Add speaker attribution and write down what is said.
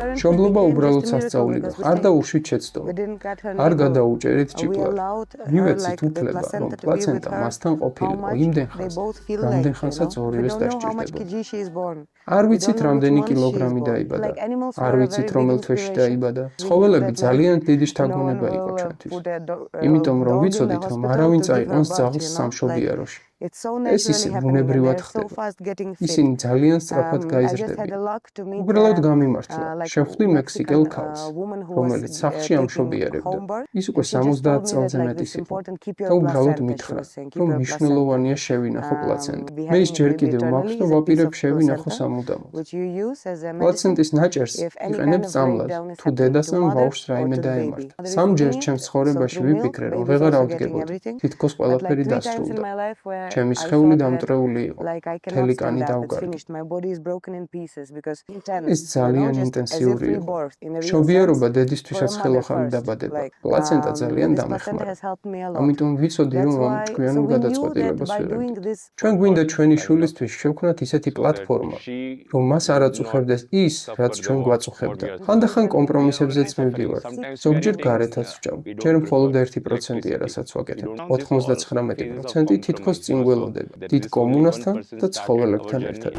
Speaker 1: მშობლობა უბრალოდ სასწაული გახდა უშვით შეცდომა. არ გადაუჭერით ჭიკვლა. მივეცით უფლება, რომ პლაცენტა მასთან ყოფილიყო იმდენ ხანს, რამდენ ხანსაც ორივეს დასჭირდებოდა. არ ვიცით რამდენი კილოგრამი დაიბადა. არ ვიცით რომელ თვეში დაიბადა. ცხოველები ძალიან დიდი შთაგონება იყო ჩვენთვის. იმიტომ რომ ვიცოდით, რომ არავინ წაიყვანს ძაღლს სამშობიაროში. ეს ისე ბუნებრივად ხდება. ისინი ძალიან სწრაფად გაიზრდებიან. უბრალოდ გამიმართლა. შევხვდი მექსიკელ ქალს, რომელიც სახლში ამშობიარებდა. ის უკვე 70 წელზე მეტის იყო. და უბრალოდ მითხრა, რომ მნიშვნელოვანია შევინახო პლაცენტა. მე ის ჯერ კიდევ მაქვს და ვაპირებ შევინახო სამუდამოდ. პლაცენტის ნაჭერს იყენებ წამლად, თუ დედას ან ბავშვს რაიმე დაემართა. სამჯერ ჩემს ცხოვრებაში ვიფიქრე, რომ ვეღარ ავდგებოდი. თითქოს ყველაფერი დასრულდა. ჩემი სხეული დამტრეული იყო. მთელი კანი დავკარგე. ეს ძალიან ინტენსიური იყო. მშობიარობა დედისთვისაც ხელახალი დაბადება. პლაცენტა ძალიან დამეხმარა. ამიტომ ვიცოდი, რომ ამ ჭკვიანურ გადაწყვეტილებას ვიღებდით. ჩვენ გვინდა ჩვენი შვილისთვის შევქმნათ ისეთი პლატფორმა, რომ მას არ აწუხებდეს ის, რაც ჩვენ გვაწუხებდა. ხანდახან კომპრომისებზეც მივდივართ. ზოგჯერ გარეთაც ვჭამ. ჯერ მხოლოდ 1%-ია, რასაც ვაკეთებ. 99% თითქოს წინ გველოდები. დიდ კომუნასთან და ცხოველებთან ერთად.